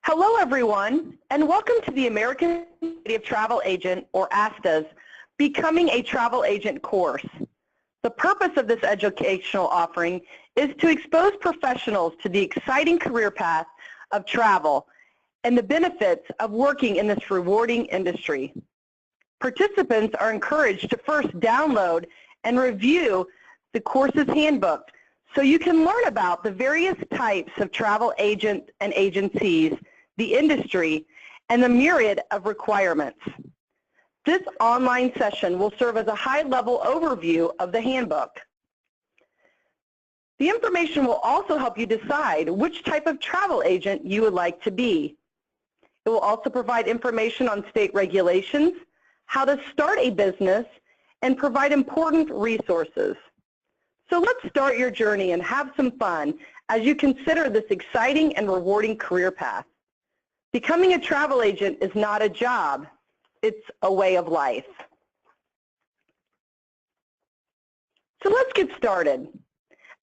Hello everyone, and welcome to the American Society of Travel Agent, or ASTA's, Becoming a Travel Agent course. The purpose of this educational offering is to expose professionals to the exciting career path of travel and the benefits of working in this rewarding industry. Participants are encouraged to first download and review the course's handbook so you can learn about the various types of travel agents and agencies, the industry, and the myriad of requirements. This online session will serve as a high-level overview of the handbook. The information will also help you decide which type of travel agent you would like to be. It will also provide information on state regulations, how to start a business, and provide important resources. So let's start your journey and have some fun as you consider this exciting and rewarding career path. Becoming a travel agent is not a job, it's a way of life. So let's get started.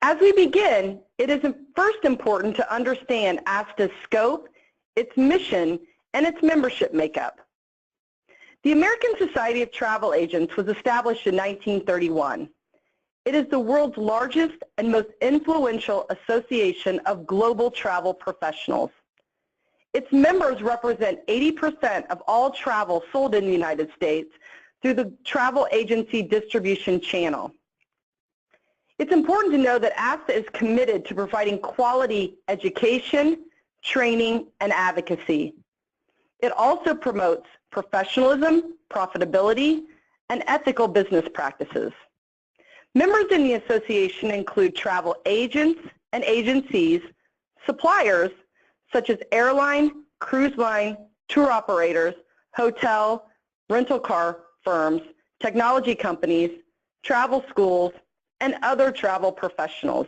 As we begin, it is first important to understand ASTA's scope, its mission, and its membership makeup. The American Society of Travel Agents was established in 1931. It is the world's largest and most influential association of global travel professionals. Its members represent 80% of all travel sold in the United States through the travel agency distribution channel. It's important to know that ASTA is committed to providing quality education, training, and advocacy. It also promotes professionalism, profitability, and ethical business practices. Members in the association include travel agents and agencies, suppliers such as airline, cruise line, tour operators, hotel, rental car firms, technology companies, travel schools, and other travel professionals.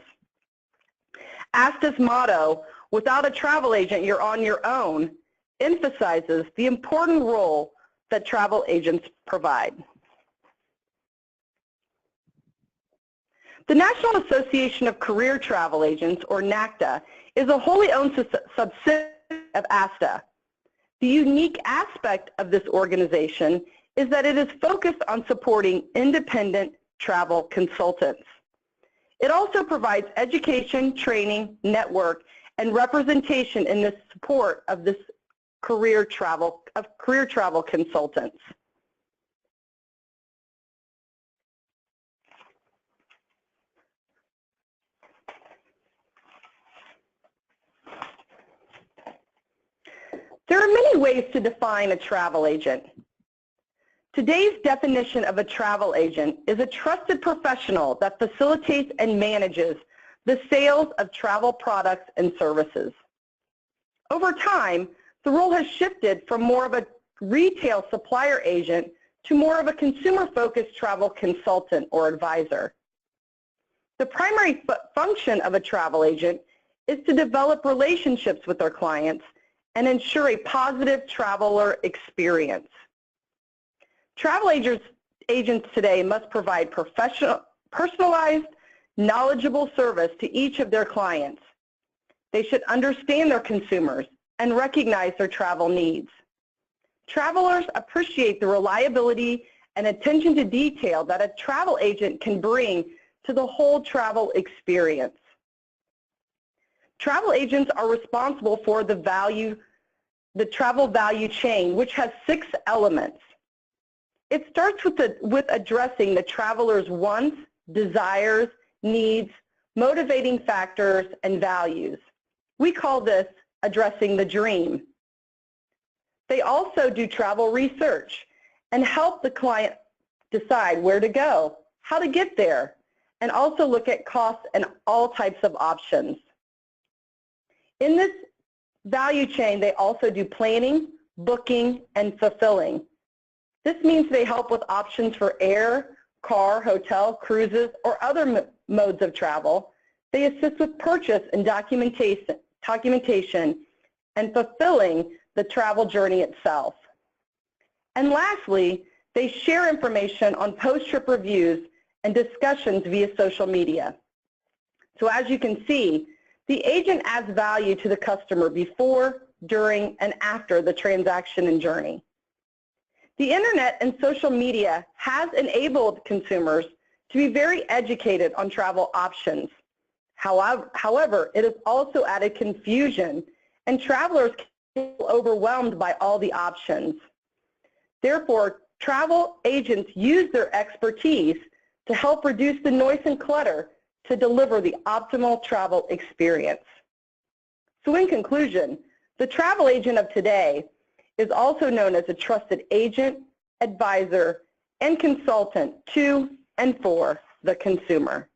ASTA's motto, "Without a travel agent, you're on your own," emphasizes the important role that travel agents provide. The National Association of Career Travel Agents, or NACTA, is a wholly owned subsidiary of ASTA. The unique aspect of this organization is that it is focused on supporting independent travel consultants. It also provides education, training, network, and representation in the support of this career travel consultants. There are many ways to define a travel agent. Today's definition of a travel agent is a trusted professional that facilitates and manages the sales of travel products and services. Over time, the role has shifted from more of a retail supplier agent to more of a consumer-focused travel consultant or advisor. The primary function of a travel agent is to develop relationships with their clients and ensure a positive traveler experience. Travel agents today must provide personalized, knowledgeable service to each of their clients. They should understand their consumers and recognize their travel needs. Travelers appreciate the reliability and attention to detail that a travel agent can bring to the whole travel experience. Travel agents are responsible for the travel value chain, which has 6 elements. It starts with addressing the traveler's wants, desires, needs, motivating factors, and values. We call this addressing the dream. They also do travel research and help the client decide where to go, how to get there, and also look at costs and all types of options. In this value chain, they also do planning, booking, and fulfilling. This means they help with options for air, car, hotel, cruises, or other modes of travel. They assist with purchase and documentation and fulfilling the travel journey itself. And lastly, they share information on post-trip reviews and discussions via social media. So as you can see, the agent adds value to the customer before, during, and after the transaction and journey. The internet and social media has enabled consumers to be very educated on travel options. However, it has also added confusion, and travelers can feel overwhelmed by all the options. Therefore, travel agents use their expertise to help reduce the noise and clutter to deliver the optimal travel experience. So in conclusion, the travel agent of today is also known as a trusted agent, advisor, and consultant to and for the consumer.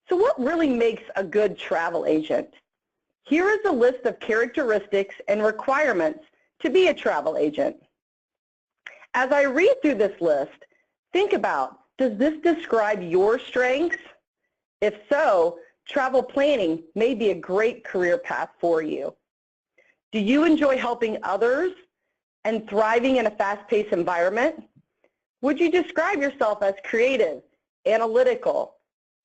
So what really makes a good travel agent? Here is a list of characteristics and requirements to be a travel agent. As I read through this list, think about, does this describe your strengths? If so, travel planning may be a great career path for you. Do you enjoy helping others and thriving in a fast-paced environment? Would you describe yourself as creative, analytical?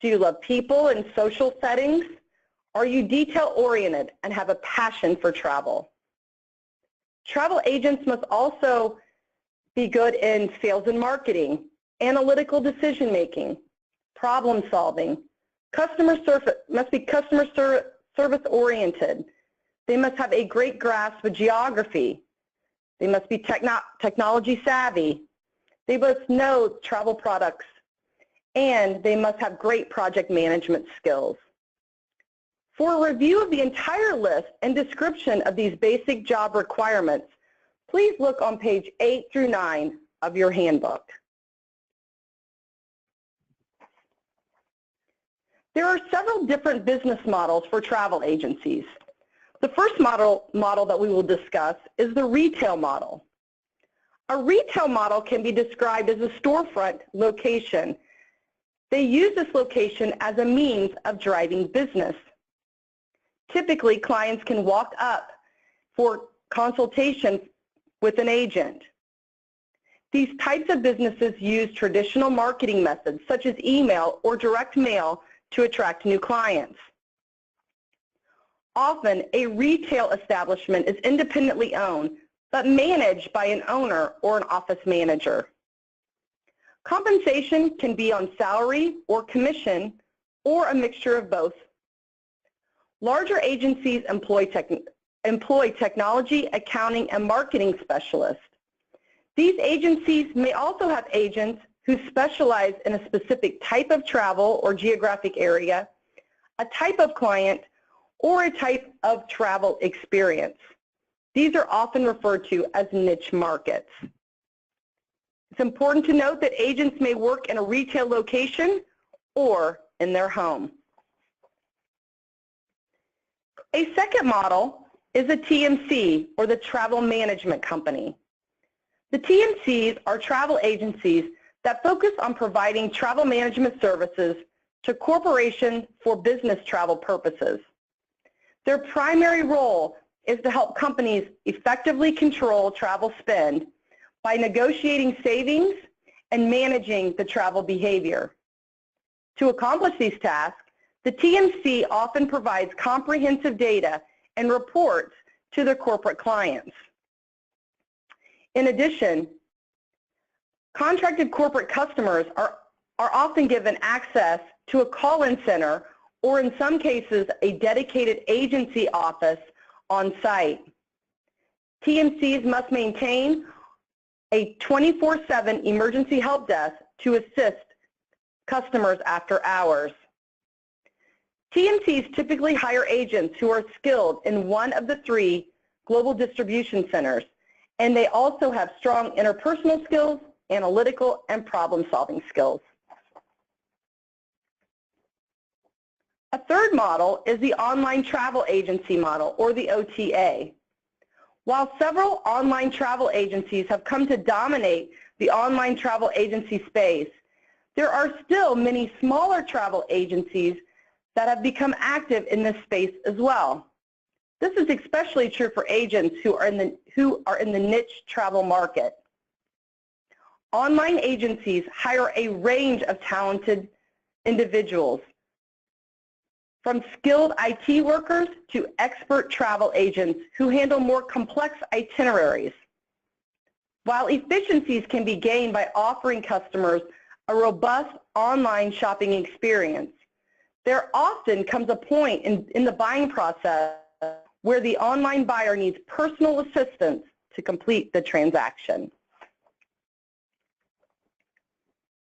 Do you love people and social settings? Are you detail-oriented and have a passion for travel? Travel agents must also be good in sales and marketing, analytical decision-making, problem-solving. Must be customer service-oriented. They must have a great grasp of geography. They must be technology savvy. They must know travel products, and they must have great project management skills. For a review of the entire list and description of these basic job requirements, please look on page 8 through 9 of your handbook. There are several different business models for travel agencies. The first model that we will discuss is the retail model. A retail model can be described as a storefront location. They use this location as a means of driving business. Typically, clients can walk up for consultation with an agent. These types of businesses use traditional marketing methods such as email or direct mail to attract new clients. Often, a retail establishment is independently owned, but managed by an owner or an office manager. Compensation can be on salary or commission or a mixture of both. Larger agencies employ technology, accounting, and marketing specialists. These agencies may also have agents who specialize in a specific type of travel or geographic area, a type of client, or a type of travel experience. These are often referred to as niche markets. It's important to note that agents may work in a retail location or in their home. A second model is a TMC, or the Travel Management Company. The TMCs are travel agencies that focus on providing travel management services to corporations for business travel purposes. Their primary role is to help companies effectively control travel spend by negotiating savings and managing the travel behavior. To accomplish these tasks, the TMC often provides comprehensive data and reports to their corporate clients. In addition, contracted corporate customers are often given access to a call-in center, or in some cases, a dedicated agency office on site. TMCs must maintain a 24/7 emergency help desk to assist customers after hours. TMCs typically hire agents who are skilled in one of the 3 global distribution centers, and they also have strong interpersonal skills, analytical, and problem-solving skills. A third model is the online travel agency model, or the OTA. While several online travel agencies have come to dominate the online travel agency space, there are still many smaller travel agencies that have become active in this space as well. This is especially true for agents who are in the niche travel market. Online agencies hire a range of talented individuals from skilled IT workers to expert travel agents who handle more complex itineraries. While efficiencies can be gained by offering customers a robust online shopping experience, there often comes a point in the buying process where the online buyer needs personal assistance to complete the transaction.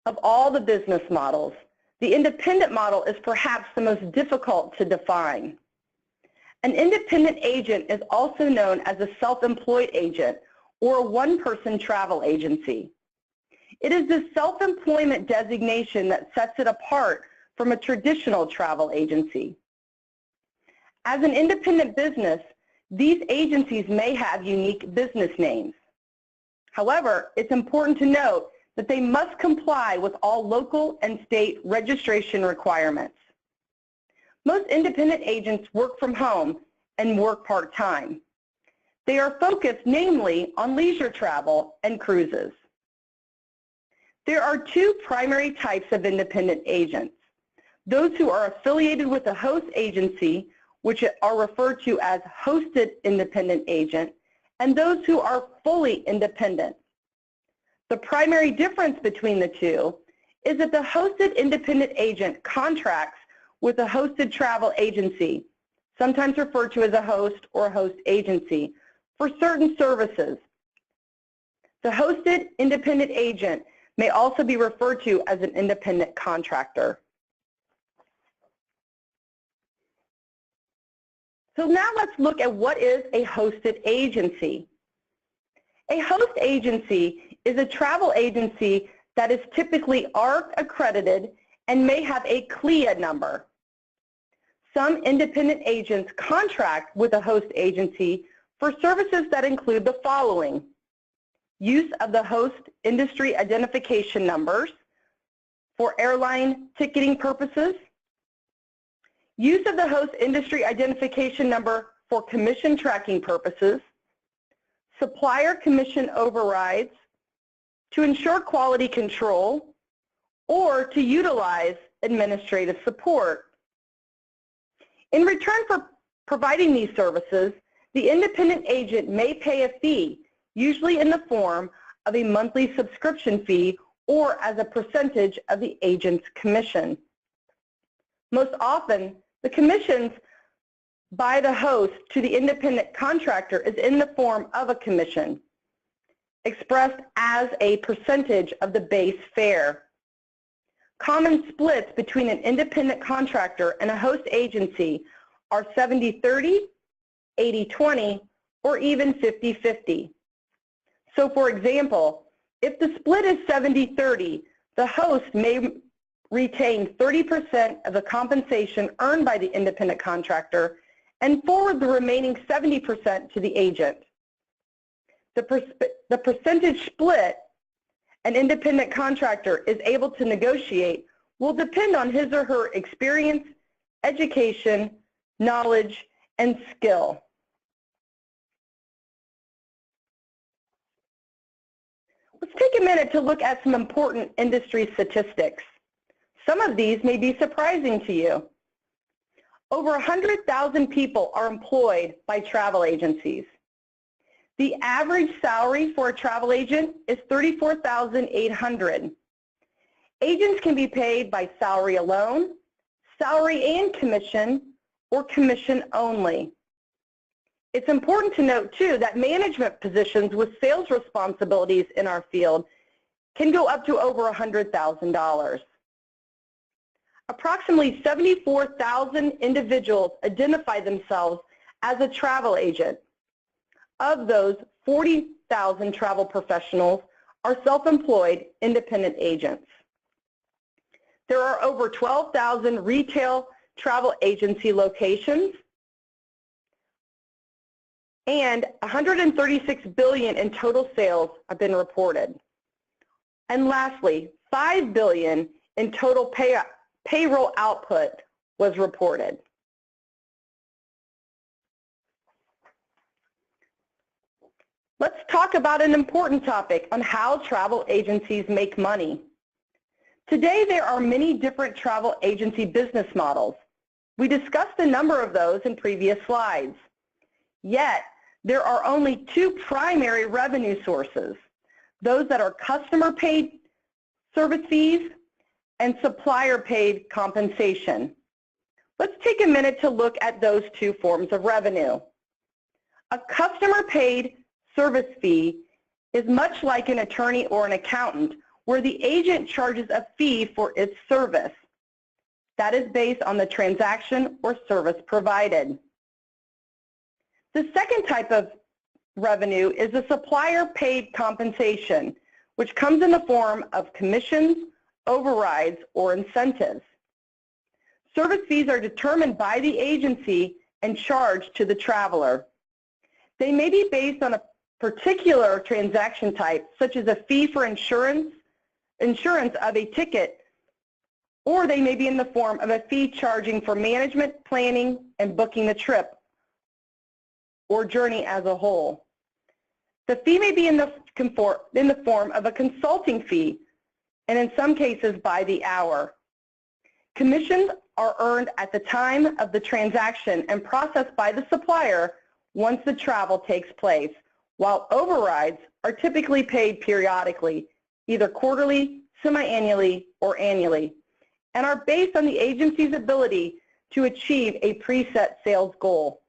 Of all the business models, the independent model is perhaps the most difficult to define. An independent agent is also known as a self-employed agent or a one-person travel agency. It is the self-employment designation that sets it apart from a traditional travel agency. As an independent business, these agencies may have unique business names. However, it's important to note that they must comply with all local and state registration requirements. Most independent agents work from home and work part-time. They are focused namely on leisure travel and cruises. There are two primary types of independent agents: those who are affiliated with a host agency, which are referred to as hosted independent agent, and those who are fully independent. The primary difference between the two is that the hosted independent agent contracts with a hosted travel agency, sometimes referred to as a host or a host agency, for certain services. The hosted independent agent may also be referred to as an independent contractor. So now let's look at what is a hosted agency. A host agency is a travel agency that is typically ARC accredited and may have a CLIA number. Some independent agents contract with a host agency for services that include the following: use of the host industry identification numbers for airline ticketing purposes, use of the host industry identification number for commission tracking purposes, supplier commission overrides, to ensure quality control, or to utilize administrative support. In return for providing these services, the independent agent may pay a fee, usually in the form of a monthly subscription fee or as a percentage of the agent's commission. Most often, the commissions by the host to the independent contractor is in the form of a commission, expressed as a percentage of the base fare. Common splits between an independent contractor and a host agency are 70-30, 80-20, or even 50-50. So for example, if the split is 70-30, the host may retain 30% of the compensation earned by the independent contractor and forward the remaining 70% to the agent. The percentage split an independent contractor is able to negotiate will depend on his or her experience, education, knowledge, and skill. Let's take a minute to look at some important industry statistics. Some of these may be surprising to you. Over 100,000 people are employed by travel agencies. The average salary for a travel agent is $34,800. Agents can be paid by salary alone, salary and commission, or commission only. It's important to note, too, that management positions with sales responsibilities in our field can go up to over $100,000. Approximately 74,000 individuals identify themselves as a travel agent. Of those, 40,000 travel professionals are self-employed independent agents. There are over 12,000 retail travel agency locations, and $136 billion in total sales have been reported. And lastly, $5 billion in total payroll output was reported. Let's talk about an important topic on how travel agencies make money. Today, there are many different travel agency business models. We discussed a number of those in previous slides. Yet, there are only two primary revenue sources, those that are customer-paid service fees and supplier-paid compensation. Let's take a minute to look at those two forms of revenue. A customer-paid service fee is much like an attorney or an accountant, where the agent charges a fee for its service. That is based on the transaction or service provided. The second type of revenue is a supplier-paid compensation, which comes in the form of commissions, overrides, or incentives. Service fees are determined by the agency and charged to the traveler. They may be based on a particular transaction type, such as a fee for insurance of a ticket, or they may be in the form of a fee charging for management, planning, and booking the trip or journey as a whole. The fee may be in the form of a consulting fee, and in some cases by the hour. Commissions are earned at the time of the transaction and processed by the supplier once the travel takes place, while overrides are typically paid periodically, either quarterly, semi-annually, or annually, and are based on the agency's ability to achieve a preset sales goal.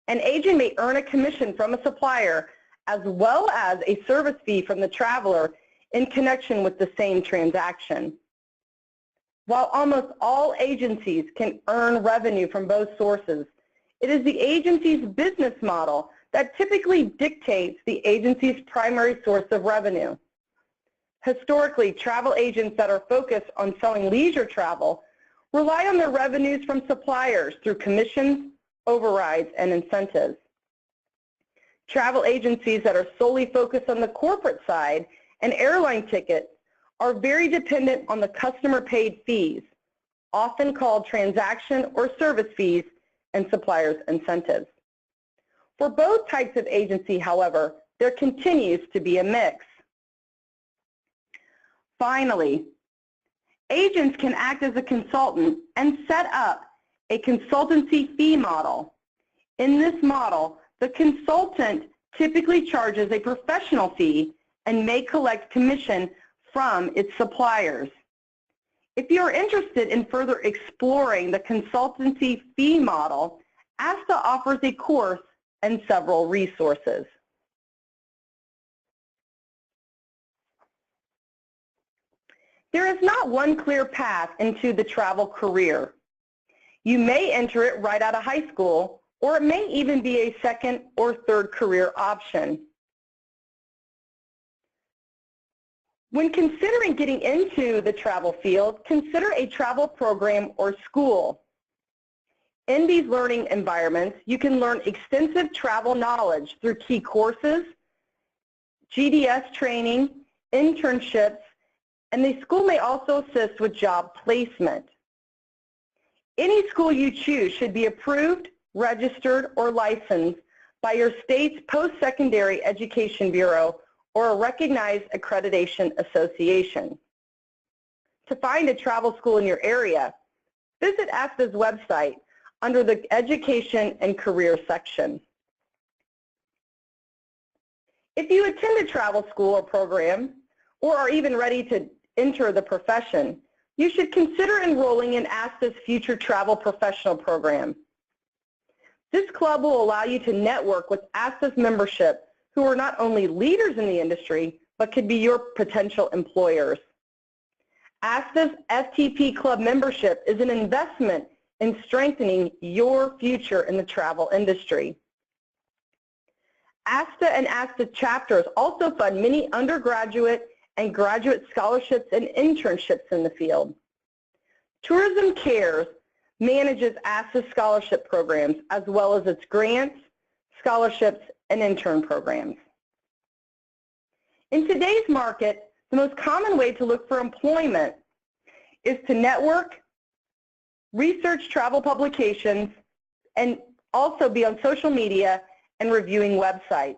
An agent may earn a commission from a supplier as well as a service fee from the traveler in connection with the same transaction. While almost all agencies can earn revenue from both sources, it is the agency's business model that typically dictates the agency's primary source of revenue. Historically, travel agents that are focused on selling leisure travel rely on their revenues from suppliers through commissions, overrides, and incentives. Travel agencies that are solely focused on the corporate side and airline tickets are very dependent on the customer-paid fees, often called transaction or service fees, and suppliers' incentives. For both types of agency, however, there continues to be a mix. Finally, agents can act as a consultant and set up a consultancy fee model. In this model, the consultant typically charges a professional fee and may collect commission from its suppliers. If you are interested in further exploring the consultancy fee model, ASTA offers a course and several resources. There is not one clear path into the travel career. You may enter it right out of high school, or it may even be a second or third career option. When considering getting into the travel field, consider a travel program or school. In these learning environments, you can learn extensive travel knowledge through key courses, GDS training, internships, and the school may also assist with job placement. Any school you choose should be approved, registered, or licensed by your state's Post-Secondary Education Bureau or a recognized accreditation association. To find a travel school in your area, visit ASTA's website under the Education and Career section. If you attend a travel school or program, or are even ready to enter the profession, you should consider enrolling in ASTA's Future Travel Professional Program. This club will allow you to network with ASTA's membership who are not only leaders in the industry, but could be your potential employers. ASTA's FTP Club membership is an investment in strengthening your future in the travel industry. ASTA and ASTA chapters also fund many undergraduate and graduate scholarships and internships in the field. Tourism Cares manages ASTA scholarship programs as well as its grants, scholarships, and intern programs. In today's market, the most common way to look for employment is to network, research travel publications, and also be on social media and reviewing websites.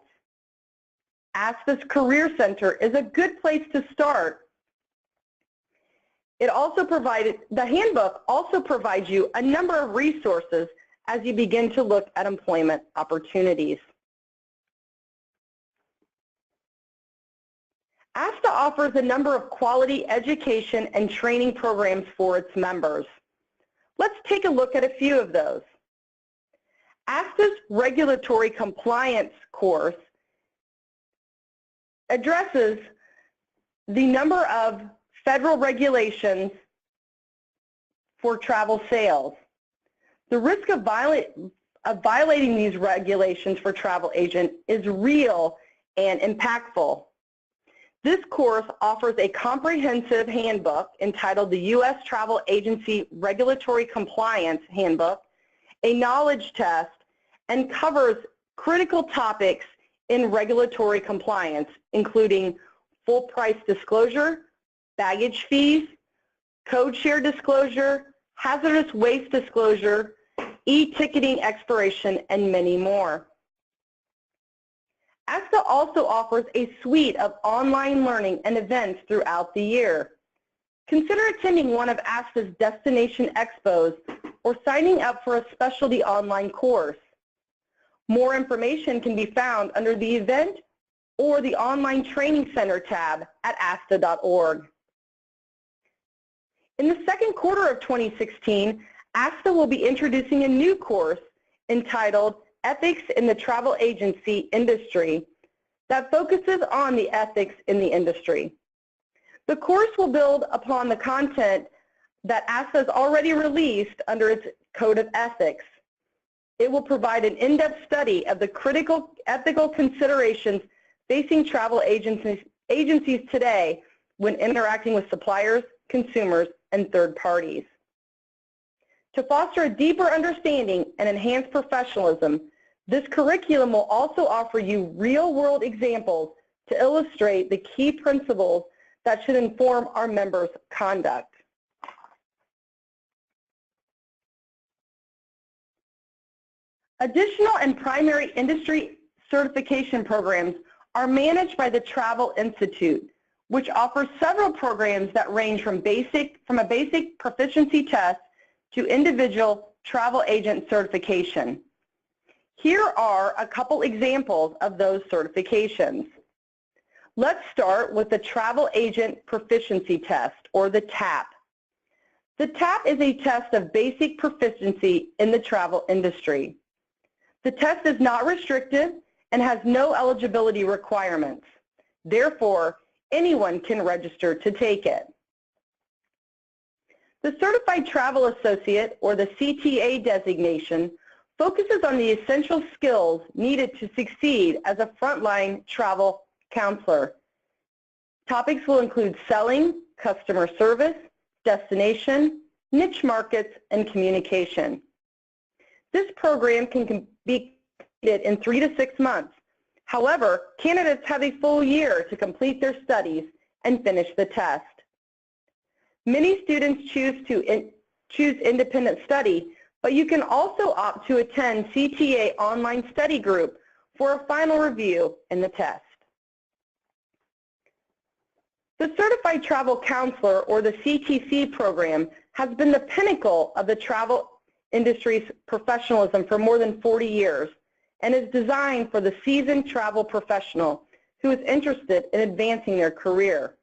ASTA's Career Center is a good place to start The handbook also provides you a number of resources as you begin to look at employment opportunities. ASTA offers a number of quality education and training programs for its members. Let's take a look at a few of those. ASTA's Regulatory Compliance course addresses the number of federal regulations for travel sales. The risk of violating these regulations for travel agents is real and impactful. This course offers a comprehensive handbook entitled the U.S. Travel Agency Regulatory Compliance Handbook, a knowledge test, and covers critical topics in regulatory compliance, including full price disclosure, baggage fees, code share disclosure, hazardous waste disclosure, e-ticketing expiration, and many more. ASTA also offers a suite of online learning and events throughout the year. Consider attending one of ASTA's destination expos or signing up for a specialty online course. More information can be found under the event or the online training center tab at asta.org. In the second quarter of 2016, ASTA will be introducing a new course entitled Ethics in the Travel Agency Industry that focuses on the ethics in the industry. The course will build upon the content that ASTA has already released under its Code of Ethics. It will provide an in-depth study of the critical ethical considerations facing travel agencies today when interacting with suppliers, consumers, and third parties. To foster a deeper understanding and enhance professionalism, this curriculum will also offer you real-world examples to illustrate the key principles that should inform our members' conduct. Additional and primary industry certification programs are managed by the Travel Institute, which offers several programs that range from a basic proficiency test to individual travel agent certification. Here are a couple examples of those certifications. Let's start with the Travel Agent Proficiency Test, or the TAP. The TAP is a test of basic proficiency in the travel industry. The test is not restrictive and has no eligibility requirements. Therefore, anyone can register to take it. The Certified Travel Associate, or the CTA designation, focuses on the essential skills needed to succeed as a frontline travel counselor. Topics will include selling, customer service, destination, niche markets, and communication. This program can be completed in 3 to 6 months. However, candidates have a full year to complete their studies and finish the test. Many students choose independent study, but you can also opt to attend CTA online study group for a final review in the test. The Certified Travel Counselor, or the CTC program, has been the pinnacle of the travel industry's professionalism for more than 40 years and is designed for the seasoned travel professional who is interested in advancing their career.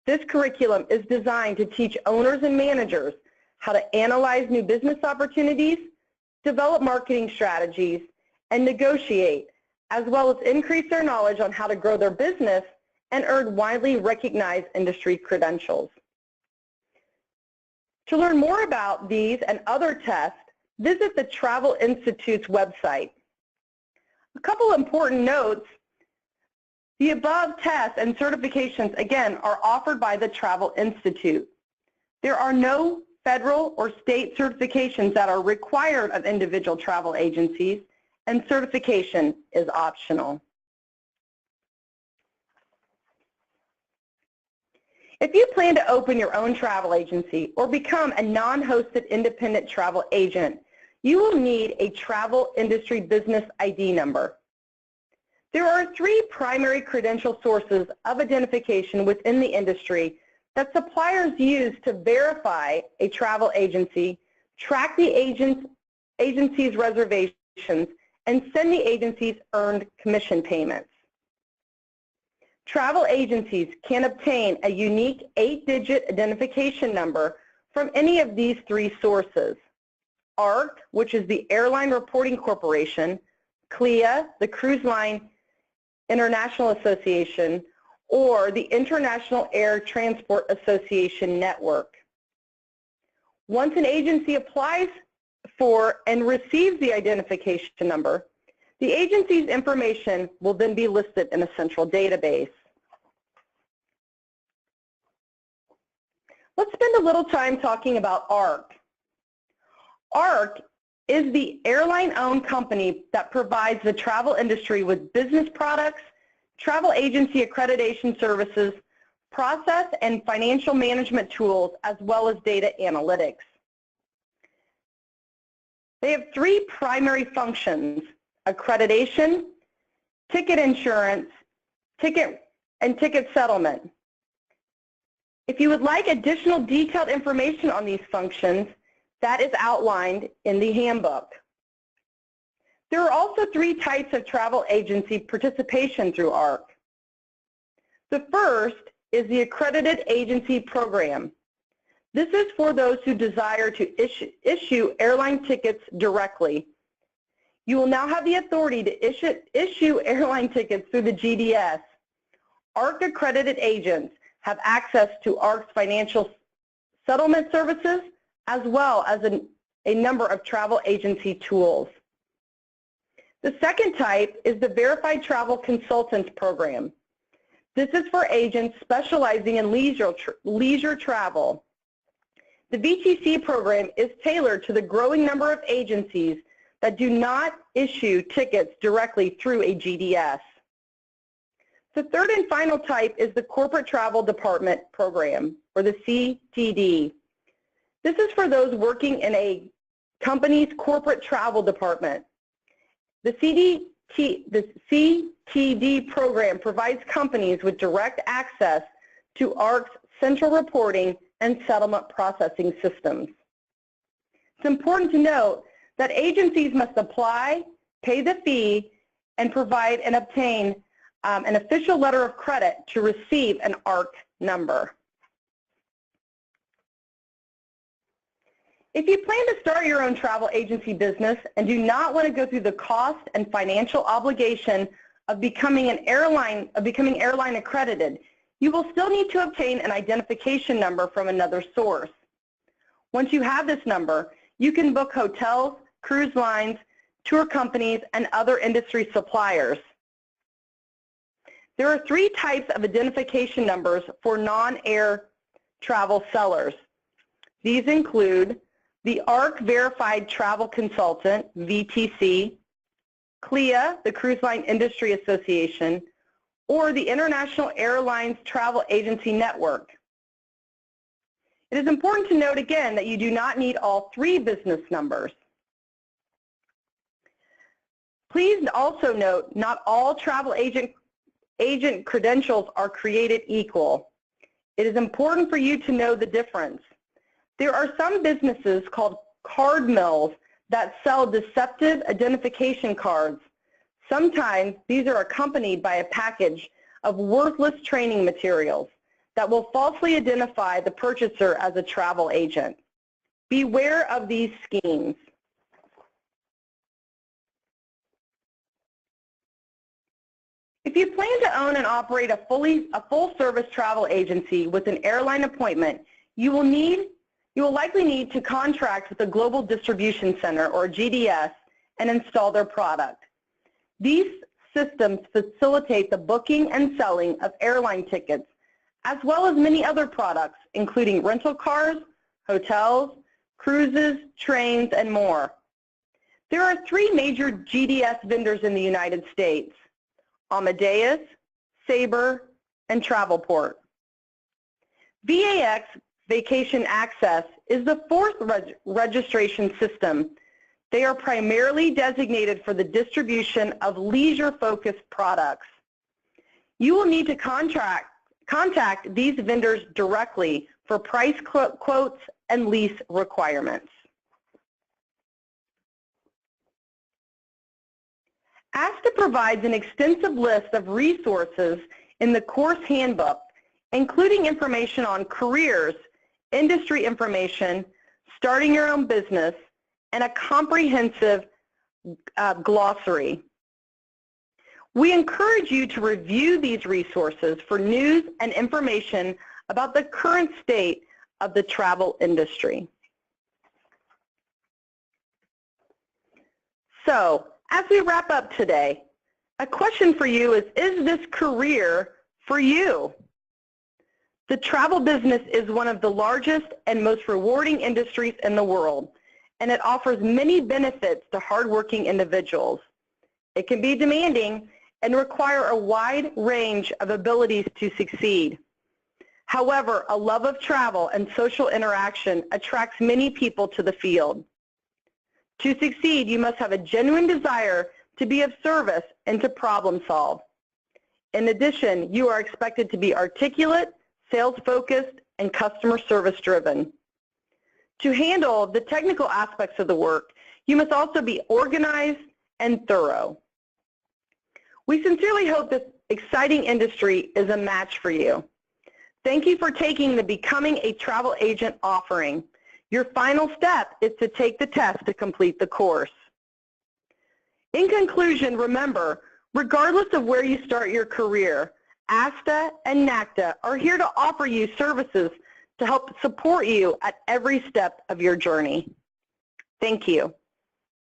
This curriculum is designed to teach owners and managers how to analyze new business opportunities, develop marketing strategies, and negotiate, as well as increase their knowledge on how to grow their business and earn widely recognized industry credentials. To learn more about these and other tests, visit the Travel Institute's website. A couple important notes. The above tests and certifications, again, are offered by the Travel Institute. There are no federal or state certifications that are required of individual travel agencies, and certification is optional. If you plan to open your own travel agency or become a non-hosted independent travel agent, you will need a Travel Industry Business ID number. There are 3 primary credential sources of identification within the industry that suppliers use to verify a travel agency, track the agency's reservations, and send the agency's earned commission payments. Travel agencies can obtain a unique 8-digit identification number from any of these three sources: ARC, which is the Airline Reporting Corporation; CLIA, the Cruise Line International Association; or the International Air Transport Association network. Once an agency applies for and receives the identification number, the agency's information will then be listed in a central database. Let's spend a little time talking about ARC. ARC is the airline-owned company that provides the travel industry with business products, travel agency accreditation services, process and financial management tools, as well as data analytics. They have three primary functions: accreditation, ticket insurance, and ticket settlement. If you would like additional detailed information on these functions, that is outlined in the handbook. There are also three types of travel agency participation through ARC. The first is the Accredited Agency Program. This is for those who desire to issue airline tickets directly. You will now have the authority to issue airline tickets through the GDS. ARC accredited agents have access to ARC's financial settlement services, as well as a number of travel agency tools. The second type is the Verified Travel Consultants Program. This is for agents specializing in leisure travel. The VTC program is tailored to the growing number of agencies that do not issue tickets directly through a GDS. The third and final type is the Corporate Travel Department Program, or the CTD. This is for those working in a company's corporate travel department. The CTD program provides companies with direct access to ARC's central reporting and settlement processing systems. It's important to note that agencies must apply, pay the fee, and provide and obtain an official letter of credit to receive an ARC number. If you plan to start your own travel agency business and do not want to go through the cost and financial obligation of becoming airline accredited, you will still need to obtain an identification number from another source. Once you have this number, you can book hotels, cruise lines, tour companies, and other industry suppliers. There are three types of identification numbers for non-air travel sellers. These include the ARC Verified Travel Consultant, VTC, CLIA, the Cruise Line Industry Association, or the International Airlines Travel Agency Network. It is important to note again that you do not need all three business numbers. Please also note not all travel agent credentials are created equal. It is important for you to know the difference. There are some businesses called card mills that sell deceptive identification cards. Sometimes these are accompanied by a package of worthless training materials that will falsely identify the purchaser as a travel agent. Beware of these schemes. If you plan to own and operate a full-service travel agency with an airline appointment, you will likely need to contract with a global distribution center, or GDS, and install their product. These systems facilitate the booking and selling of airline tickets, as well as many other products, including rental cars, hotels, cruises, trains, and more. There are three major GDS vendors in the United States: Amadeus, Sabre, and Travelport. VAX, Vacation Access, is the fourth registration system. They are primarily designated for the distribution of leisure-focused products. You will need to contract Contact these vendors directly for price quotes and lease requirements. ASTA provides an extensive list of resources in the course handbook, including information on careers, industry information, starting your own business, and a comprehensive glossary. We encourage you to review these resources for news and information about the current state of the travel industry. So, as we wrap up today, a question for you is this career for you? The travel business is one of the largest and most rewarding industries in the world, and it offers many benefits to hardworking individuals. It can be demanding and require a wide range of abilities to succeed. However, a love of travel and social interaction attracts many people to the field. To succeed, you must have a genuine desire to be of service and to problem solve. In addition, you are expected to be articulate, sales-focused, and customer service-driven. To handle the technical aspects of the work, you must also be organized and thorough. We sincerely hope this exciting industry is a match for you. Thank you for taking the Becoming a Travel Agent offering. Your final step is to take the test to complete the course. In conclusion, remember, regardless of where you start your career, ASTA and NACTA are here to offer you services to help support you at every step of your journey. Thank you.